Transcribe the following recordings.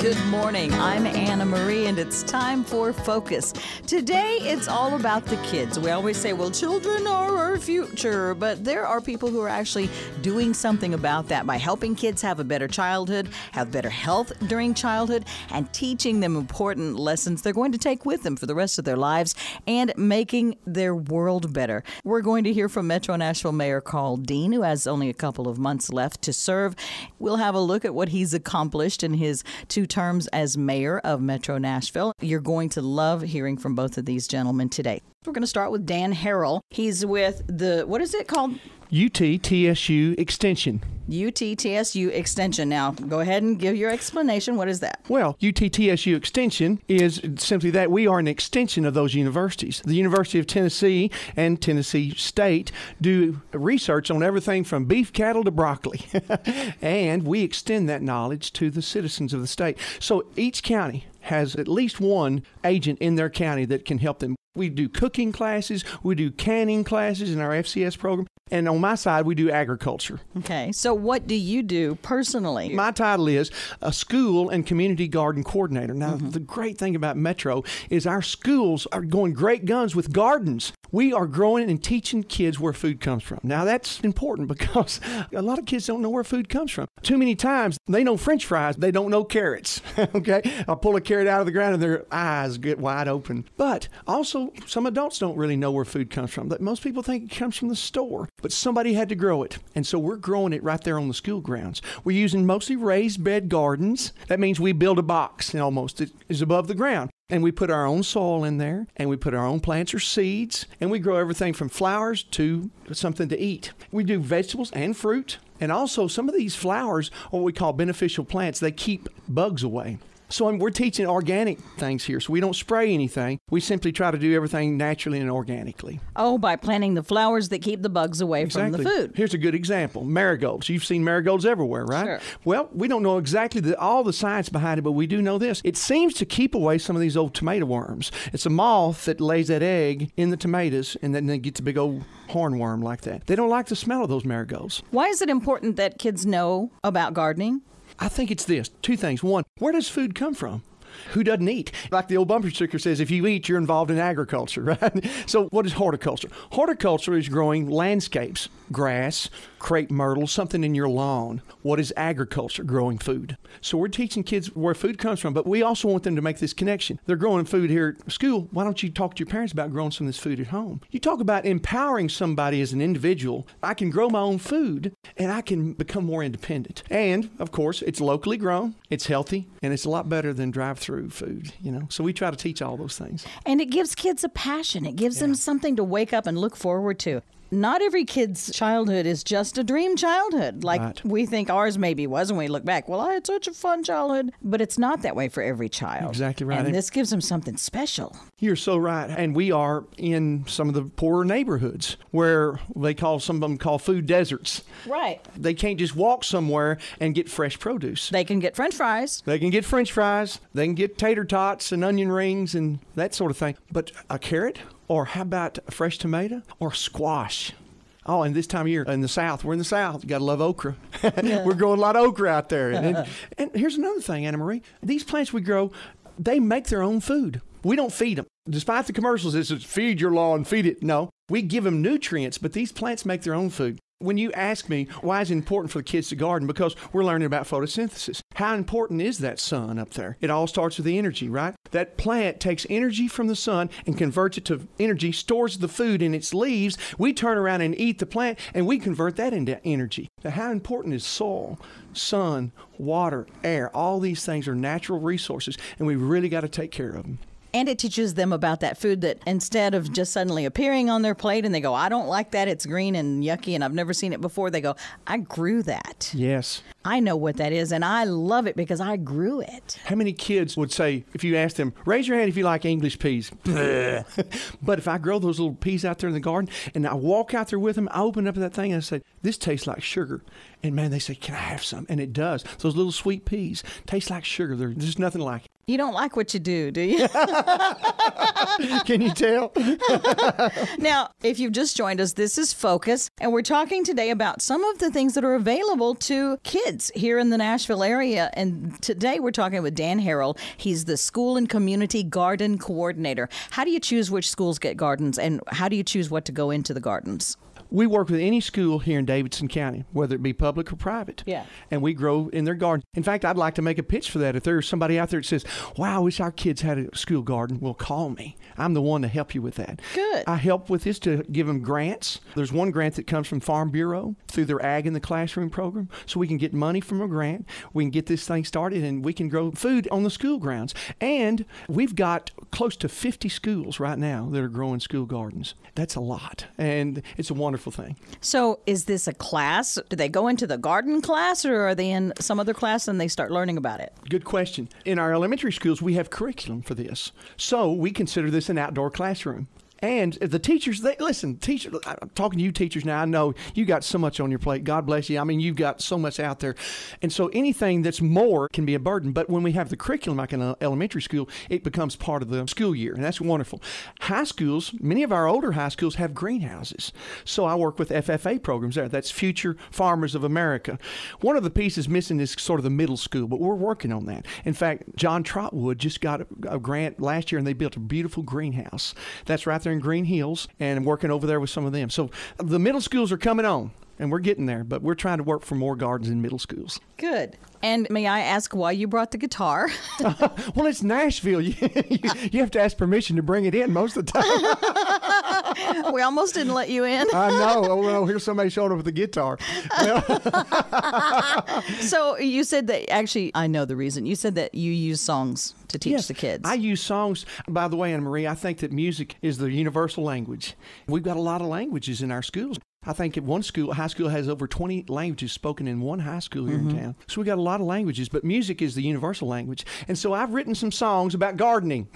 Good morning. I'm Anna Marie, and it's time for Focus. Today, it's all about the kids. We always say, well, children are our future, but there are people who are actually doing something about that by helping kids have a better childhood, have better health during childhood, and teaching them important lessons they're going to take with them for the rest of their lives and making their world better. We're going to hear from Metro Nashville Mayor Karl, who has only a couple of months left to serve. We'll have a look at what he's accomplished in his 2 terms as mayor of Metro Nashville. You're going to love hearing from both of these gentlemen today. We're going to start with Dan Harrell. He's with what is it called? UTTSU Extension. UTTSU Extension. Now, go ahead and give your explanation. What is that? Well, UTTSU Extension is simply that we are an extension of those universities. The University of Tennessee and Tennessee State do research on everything from beef cattle to broccoli. And we extend that knowledge to the citizens of the state. So each county has at least one agent in their county that can help them. We do cooking classes, we do canning classes in our FCS program, and on my side, we do agriculture. Okay, so what do you do personally? My title is a school and community garden coordinator. Now, the great thing about Metro is our schools are going great guns with gardens. We are growing and teaching kids where food comes from. Now, that's important because a lot of kids don't know where food comes from. Too many times, they know French fries, they don't know carrots. Okay? I'll pull a carrot out of the ground and their eyes get wide open. But also, some adults don't really know where food comes from. Most people think it comes from the store, but somebody had to grow it. And so we're growing it right there on the school grounds. We're using mostly raised bed gardens. That means we build a box and almost it is above the ground. And we put our own soil in there, and we put our own plants or seeds, and we grow everything from flowers to something to eat. We do vegetables and fruit, and also some of these flowers are what we call beneficial plants. They keep bugs away. So we're teaching organic things here, so we don't spray anything. We simply try to do everything naturally and organically. Oh, by planting the flowers that keep the bugs away from the food. Here's a good example. Marigolds. You've seen marigolds everywhere, right? Sure. Well, we don't know exactly all the science behind it, but we do know this. It seems to keep away some of these old tomato worms. It's a moth that lays that egg in the tomatoes, and then they get a big old hornworm like that. They don't like the smell of those marigolds. Why is it important that kids know about gardening? I think it's this. 2 things. 1, where does food come from? Who doesn't eat? Like the old bumper sticker says, if you eat, you're involved in agriculture, right? So what is horticulture? Horticulture is growing landscapes, grass, crepe myrtle, something in your lawn. What is agriculture? Growing food. So we're teaching kids where food comes from, but we also want them to make this connection. They're growing food here at school. Why don't you talk to your parents about growing some of this food at home? You talk about empowering somebody as an individual. I can grow my own food, and I can become more independent. And, of course, it's locally grown, it's healthy, and it's a lot better than drive-through food, So we try to teach all those things. And it gives kids a passion. It gives them something to wake up and look forward to. Not every kid's childhood is just a dream childhood like we think ours maybe was when we look back. Well, I had such a fun childhood. But it's not that way for every child. Exactly right. And this gives them something special. You're so right. And we are in some of the poorer neighborhoods where some of them call food deserts. Right. They can't just walk somewhere and get fresh produce. They can get French fries. They can get French fries. They can get tater tots and onion rings and that sort of thing. But a carrot? Or how about a fresh tomato or squash? Oh, and this time of year in the South, we're in the South. You got to love okra. We're growing a lot of okra out there. And here's another thing, Anna Marie. These plants we grow, they make their own food. We don't feed them. Despite the commercials, it says feed your lawn, feed it. No, we give them nutrients, but these plants make their own food. When you ask me, why is it important for the kids to garden? Because we're learning about photosynthesis. How important is that sun up there? It all starts with the energy, right? That plant takes energy from the sun and converts it to energy, stores the food in its leaves. We turn around and eat the plant, and we convert that into energy. Now, how important is soil, sun, water, air? All these things are natural resources, and we really got to take care of them. And it teaches them about that food that instead of just suddenly appearing on their plate and they go, I don't like that, it's green and yucky and I've never seen it before, they go, I grew that. Yes. I know what that is and I love it because I grew it. How many kids would say, if you ask them, raise your hand if you like English peas. But if I grow those little peas out there in the garden and I walk out there with them, I open up that thing and I say, this tastes like sugar. And man, they say, can I have some? And it does. Those little sweet peas taste like sugar. There's just nothing like it. You don't like what you do you? Can you tell? Now, if you've just joined us, this is Focus, and we're talking today about some of the things that are available to kids here in the Nashville area. And today we're talking with Dan Harrell. He's the School and Community Garden Coordinator. How do you choose which schools get gardens, and how do you choose what to go into the gardens? We work with any school here in Davidson County, whether it be public or private. Yeah. And we grow in their garden. In fact, I'd like to make a pitch for that. If there's somebody out there that says, wow, I wish our kids had a school garden, well, call me. I'm the one to help you with that. Good. I help with this to give them grants. There's one grant that comes from Farm Bureau through their Ag in the Classroom program. So we can get money from a grant. We can get this thing started, and we can grow food on the school grounds. And we've got close to 50 schools right now that are growing school gardens. That's a lot. And it's a wonderful thing. So is this a class? Do they go into the garden class, or are they in some other class and they start learning about it? Good question. In our elementary schools, we have curriculum for this. So we consider this an outdoor classroom. And the teachers, teachers, I'm talking to you teachers now. I know you got so much on your plate. God bless you. I mean, you've got so much out there. And so anything that's more can be a burden. But when we have the curriculum, like in an elementary school, it becomes part of the school year. And that's wonderful. High schools, many of our older high schools have greenhouses. So I work with FFA programs there. That's Future Farmers of America. One of the pieces missing is sort of the middle school, but we're working on that. In fact, John Trotwood just got a grant last year, and they built a beautiful greenhouse. That's right there in Green Hills, and I'm working over there with some of them. So the middle schools are coming on, and we're getting there, but we're trying to work for more gardens in middle schools. Good. And may I ask why you brought the guitar? Well, it's Nashville. You have to ask permission to bring it in most of the time. We almost didn't let you in. I know. Oh, well, here's somebody showing up with a guitar. So you said that, actually, I know the reason. You said that you use songs to teach the kids. I use songs. By the way, Anna Marie, I think that music is the universal language. We've got a lot of languages in our schools. I think at one school, a high school has over 20 languages spoken in one high school here in town. So we got a lot of languages, but music is the universal language. And so I've written some songs about gardening,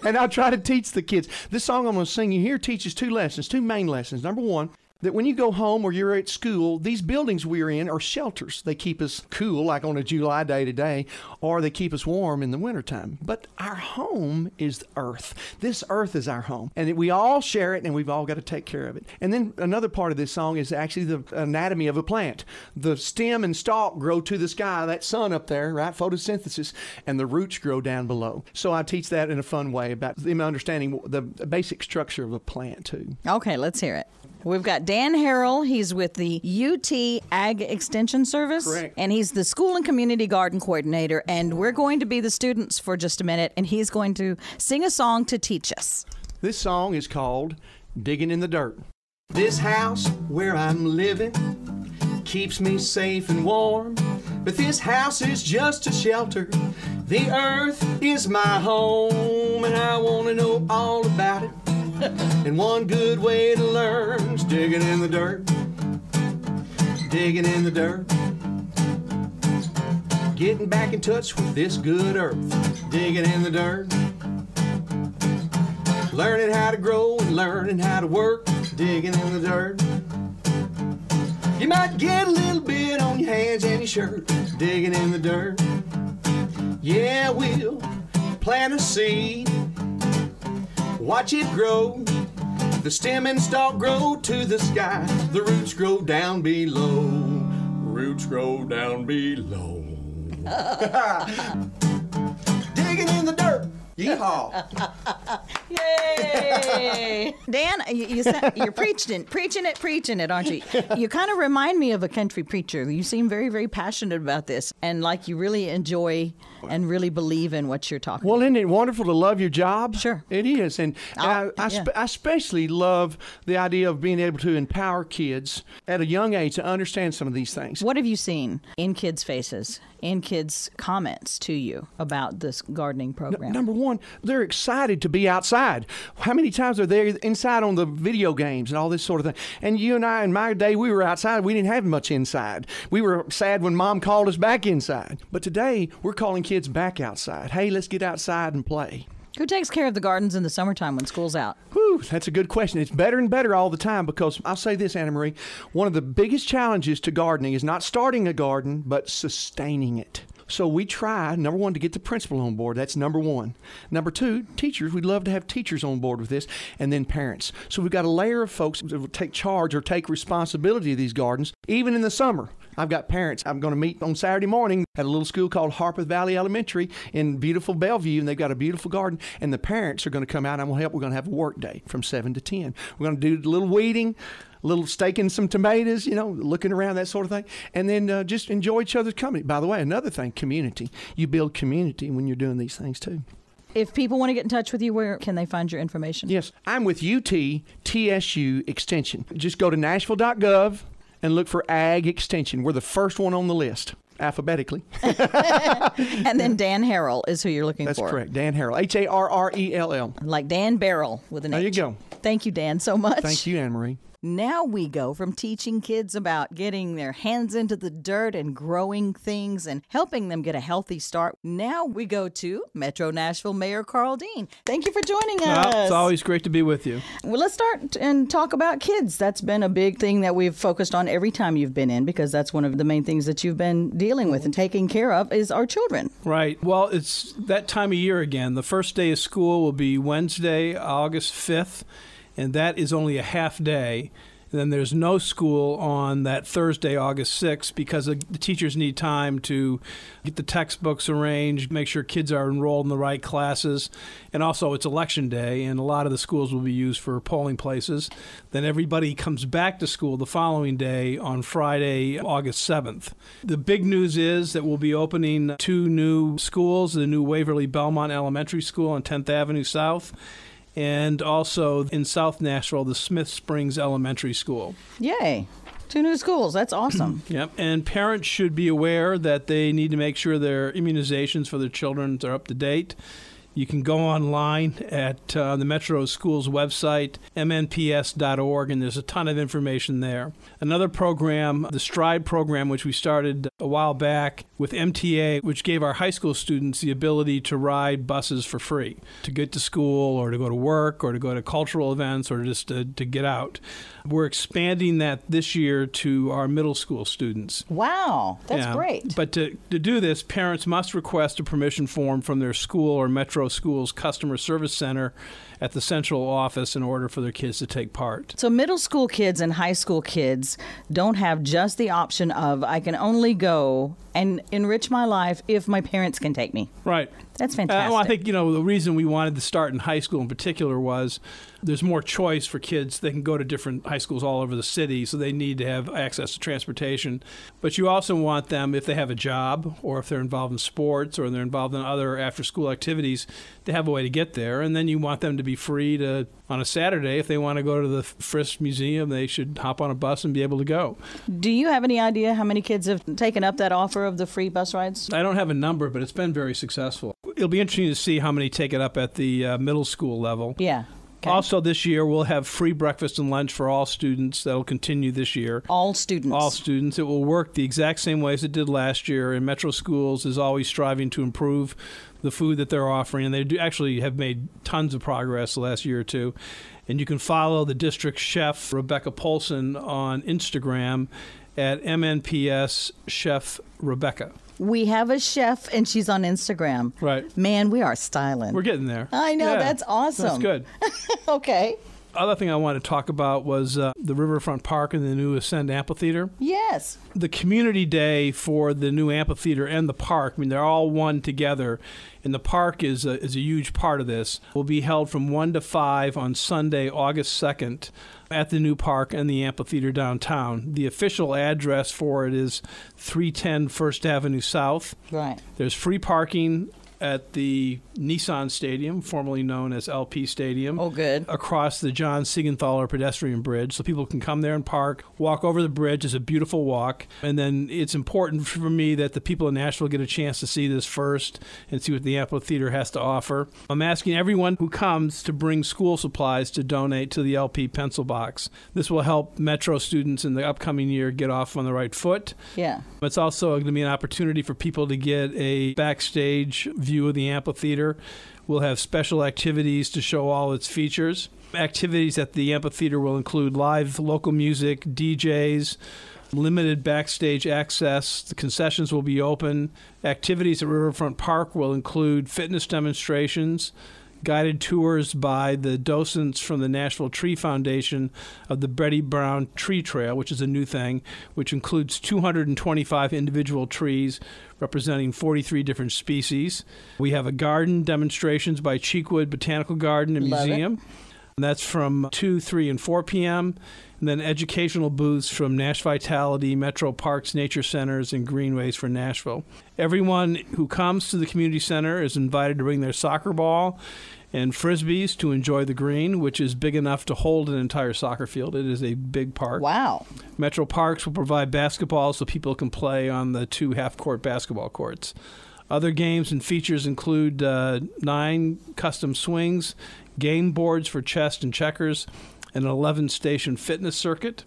and I try to teach the kids. This song I'm going to sing you here teaches two main lessons. Number one, that when you go home or you're at school, these buildings we're in are shelters. They keep us cool, like on a July day today, or they keep us warm in the wintertime. But our home is the earth. This earth is our home. And we all share it, and we've all got to take care of it. And then another part of this song is actually the anatomy of a plant. The stem and stalk grow to the sky, that sun up there, right? Photosynthesis, and the roots grow down below. So I teach that in a fun way about them understanding the basic structure of a plant, too. Okay, let's hear it. We've got Dan Harrell. He's with the UT Ag Extension Service. Correct. And he's the School and Community Garden Coordinator. And we're going to be the students for just a minute, and he's going to sing a song to teach us. This song is called Digging in the Dirt. This house where I'm living keeps me safe and warm, but this house is just a shelter. The earth is my home, and I want to know all about it. And one good way to learn is digging in the dirt. Digging in the dirt. Getting back in touch with this good earth. Digging in the dirt. Learning how to grow and learning how to work. Digging in the dirt. You might get a little bit on your hands and your shirt. Digging in the dirt. Yeah, we'll plant a seed. Watch it grow. The stem and stalk grow to the sky. The roots grow down below. Roots grow down below. Digging in the dirt. Yeehaw. Yay! Dan, you're preaching it, aren't you? You kind of remind me of a country preacher. You seem very, very passionate about this, and like you really enjoy and really believe in what you're talking about. Well, isn't it wonderful to love your job? Sure. It is. And I especially love the idea of being able to empower kids at a young age to understand some of these things. What have you seen in kids' faces, in kids' comments to you about this gardening program? Number one, they're excited to be outside. How many times are they inside on the video games and all this sort of thing? And you and I, in my day, we were outside. We didn't have much inside. We were sad when Mom called us back inside. But today, we're calling kids back outside. Hey, let's get outside and play. Who takes care of the gardens in the summertime when school's out? Whew, that's a good question. It's better and better all the time, because I'll say this, Anna Marie, one of the biggest challenges to gardening is not starting a garden, but sustaining it. So we try, number one, to get the principal on board. That's number one. Number two, teachers. We'd love to have teachers on board with this, and then parents. So we've got a layer of folks that will take charge or take responsibility of these gardens, even in the summer. I've got parents. I'm going to meet on Saturday morning at a little school called Harpeth Valley Elementary in beautiful Bellevue, and they've got a beautiful garden. And the parents are going to come out, and I'm going to help. We're going to have a work day from 7 to 10. We're going to do a little weeding, a little staking some tomatoes, looking around, that sort of thing. And then just enjoy each other's company. By the way, another thing, community. You build community when you're doing these things, too. If people want to get in touch with you, where can they find your information? Yes, I'm with UT-TSU Extension. Just go to nashville.gov. and look for Ag Extension. We're the first one on the list, alphabetically. And then Dan Harrell is who you're looking for. That's correct, Dan Harrell, Harrell. Like Dan Barrel with an H. There you go. Thank you, Dan, so much. Thank you, Anne-Marie. Now we go from teaching kids about getting their hands into the dirt and growing things and helping them get a healthy start. Now we go to Metro Nashville Mayor Karl Dean. Thank you for joining us. Well, it's always great to be with you. Well, let's start and talk about kids. That's been a big thing that we've focused on every time you've been in, because that's one of the main things that you've been dealing with and taking care of is our children. Right. Well, it's that time of year again. The first day of school will be Wednesday, August 5th. And that is only a half day. And then there's no school on that Thursday, August 6th, because the teachers need time to get the textbooks arranged, make sure kids are enrolled in the right classes. And also it's election day, and a lot of the schools will be used for polling places. Then everybody comes back to school the following day on Friday, August 7th. The big news is that we'll be opening 2 new schools, the new Waverly Belmont Elementary School on 10th Avenue South, and also in South Nashville, the Smith Springs Elementary School. Yay. 2 new schools. That's awesome. Yep. And parents should be aware that they need to make sure their immunizations for their children are up to date. You can go online at the Metro Schools website, mnps.org, and there's a ton of information there. Another program, the STRIDE program, which we started a while back with MTA, which gave our high school students the ability to ride buses for free, to get to school or to go to work or to go to cultural events or just to get out. We're expanding that this year to our middle school students. Wow, that's great. But to do this, parents must request a permission form from their school or Metro Schools Customer Service Center at the central office in order for their kids to take part. So middle school kids and high school kids don't have just the option of, I can only go and enrich my life if my parents can take me. Right. That's fantastic. Well, I think, the reason we wanted to start in high school in particular was there's more choice for kids. They can go to different high schools all over the city, so they need to have access to transportation. But you also want them, if they have a job or if they're involved in sports or they're involved in other after-school activities, to have a way to get there. And then you want them to be free to, on a Saturday, if they want to go to the Frisk Museum, they should hop on a bus and be able to go. Do you have any idea how many kids have taken up that offer of the free bus rides? I don't have a number, but it's been very successful. It'll be interesting to see how many take it up at the middle school level. Yeah. Okay. Also this year, we'll have free breakfast and lunch for all students. That'll continue this year. All students? All students. It will work the exact same way as it did last year. And Metro Schools is always striving to improve the food that they're offering. And they do actually have made tons of progress the last year or two. And you can follow the district chef, Rebecca Polson, on Instagram at MNPS Chef Rebecca. We have a chef, and she's on Instagram. Right. Man, we are styling. We're getting there. I know. Yeah, that's awesome. That's good. Okay. Other thing I wanted to talk about was the Riverfront Park and the new Ascend Amphitheater. Yes. The community day for the new amphitheater and the park, they're all one together, and the park is a huge part of this, will be held from 1 to 5 on Sunday, August 2nd, at the new park and the amphitheater downtown. The official address for it is 310 First Avenue South. Right. There's free parking at the Nissan Stadium, formerly known as LP Stadium. Oh, good. Across the John Siegenthaler pedestrian bridge. So people can come there and park, walk over the bridge. It's a beautiful walk. And then it's important for me that the people in Nashville get a chance to see this first and see what the amphitheater has to offer. I'm asking everyone who comes to bring school supplies to donate to the LP pencil box. This will help Metro students in the upcoming year get off on the right foot. Yeah. It's also going to be an opportunity for people to get a backstage view of the amphitheater. We'll have special activities to show all its features. Activities at the amphitheater will include live local music, DJs, limited backstage access. The concessions will be open. Activities at Riverfront Park will include fitness demonstrations, guided tours by the docents from the Nashville Tree Foundation of the Betty Brown Tree Trail, which is a new thing, which includes 225 individual trees representing 43 different species. We have a garden demonstrations by Cheekwood Botanical Garden and Museum. And that's from 2, 3, and 4 p.m. And then educational booths from Nash Vitality, Metro Parks, Nature Centers, and Greenways for Nashville. Everyone who comes to the community center is invited to bring their soccer ball and frisbees to enjoy the green, which is big enough to hold an entire soccer field. It is a big park. Wow. Metro Parks will provide basketball so people can play on the 2 half-court basketball courts. Other games and features include 9 custom swings, game boards for chess and checkers, an 11-station fitness circuit.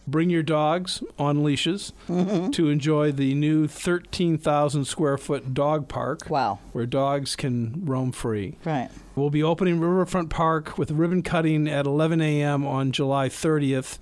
Bring your dogs on leashes to enjoy the new 13,000-square-foot dog park. Wow. Where dogs can roam free. Right. We'll be opening Riverfront Park with ribbon cutting at 11 a.m. on July 30th.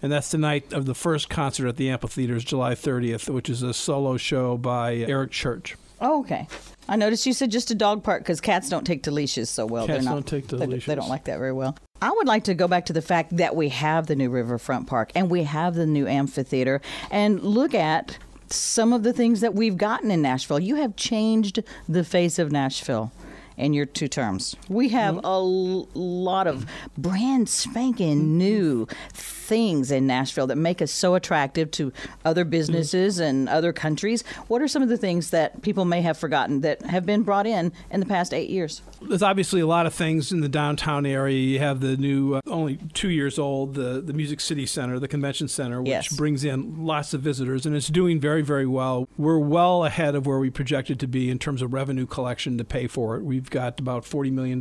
And that's the night of the first concert at the amphitheaters, July 30th, which is a solo show by Eric Church. Oh, okay. I noticed you said just a dog park because cats don't take to leashes so well. Cats don't take to leashes. They don't like that very well. I would like to go back to the fact that we have the new Riverfront Park and we have the new amphitheater and look at some of the things that we've gotten in Nashville. You have changed the face of Nashville in your 2 terms. We have a lot of brand spanking new things in Nashville that make us so attractive to other businesses and other countries. What are some of the things that people may have forgotten that have been brought in the past 8 years? There's obviously a lot of things in the downtown area. You have the new, only 2 years old, the Music City Center, the convention center, which brings in lots of visitors, and it's doing very, very well. We're well ahead of where we projected to be in terms of revenue collection to pay for it. We've got about $40 million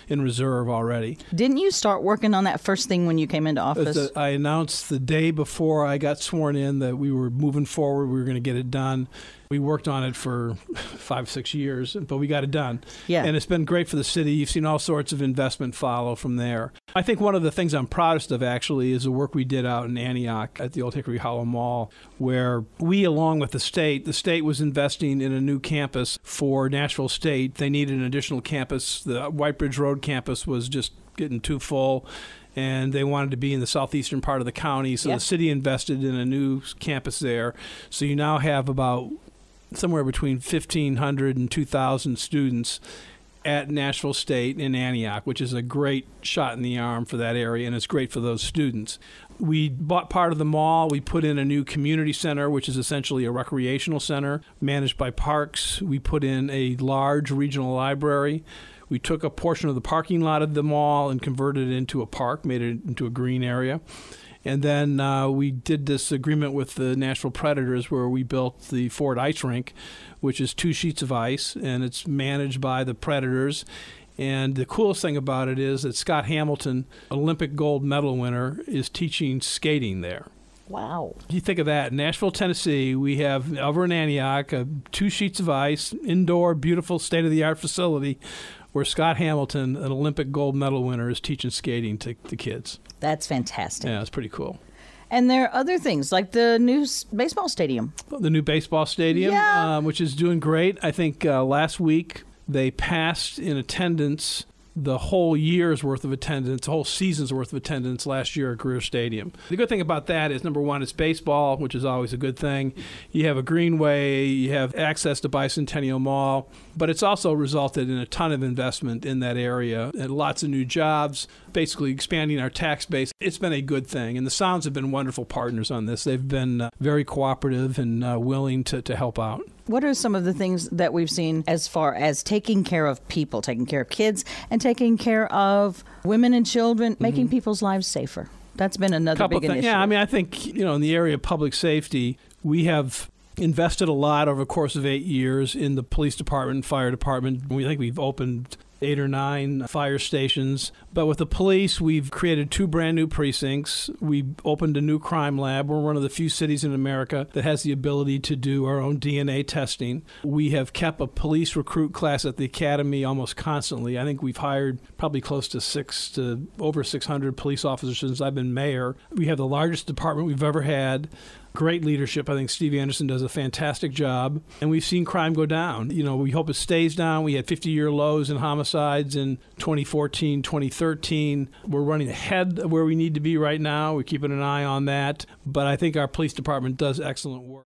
in reserve already. Didn't you start working on that first thing when you came into office? I announced the day before I got sworn in that we were moving forward, we were going to get it done. We worked on it for 5, 6 years, but we got it done. Yeah. And it's been great for the city. You've seen all sorts of investment follow from there. I think one of the things I'm proudest of, actually, is the work we did out in Antioch at the Old Hickory Hollow Mall, where we, along with the state was investing in a new campus for Nashville State. They needed an additional campus. The White Bridge Road campus was just getting too full, and they wanted to be in the southeastern part of the county, so the city invested in a new campus there. So you now have about somewhere between 1,500 and 2,000 students at Nashville State in Antioch, which is a great shot in the arm for that area, and it's great for those students. We bought part of the mall. We put in a new community center, which is essentially a recreational center managed by parks. We put in a large regional library. We took a portion of the parking lot of the mall and converted it into a park, made it into a green area. And then we did this agreement with the Nashville Predators where we built the Ford Ice Rink, which is 2 sheets of ice, and it's managed by the Predators. And the coolest thing about it is that Scott Hamilton, Olympic gold medal winner, is teaching skating there. Wow. You think of that. In Nashville, Tennessee, we have over in Antioch 2 sheets of ice, indoor, beautiful, state-of-the-art facility where Scott Hamilton, an Olympic gold medal winner, is teaching skating to the kids. That's fantastic. Yeah, it's pretty cool. And there are other things like the new baseball stadium. The new baseball stadium, which is doing great. I think last week they passed in attendance the whole year's worth of attendance, the whole season's worth of attendance last year at Greer Stadium. The good thing about that is, number one, it's baseball, which is always a good thing. You have a greenway, you have access to Bicentennial Mall, but it's also resulted in a ton of investment in that area and lots of new jobs, basically expanding our tax base. It's been a good thing, and the Sounds have been wonderful partners on this. They've been very cooperative and willing to help out. What are some of the things that we've seen as far as taking care of people, taking care of kids, and taking care of women and children, making people's lives safer? That's been another big initiative. Yeah, I mean, I think, in the area of public safety, we have invested a lot over the course of 8 years in the police department, fire department. We think we've opened 8 or 9 fire stations. But with the police, we've created 2 brand new precincts. We opened a new crime lab. We're one of the few cities in America that has the ability to do our own DNA testing. We have kept a police recruit class at the academy almost constantly. I think we've hired probably close to over 600 police officers since I've been mayor. We have the largest department we've ever had. Great leadership. I think Steve Anderson does a fantastic job. And we've seen crime go down. We hope it stays down. We had 50-year lows in homicides in 2014, 2013. We're running ahead of where we need to be right now. We're keeping an eye on that. But I think our police department does excellent work.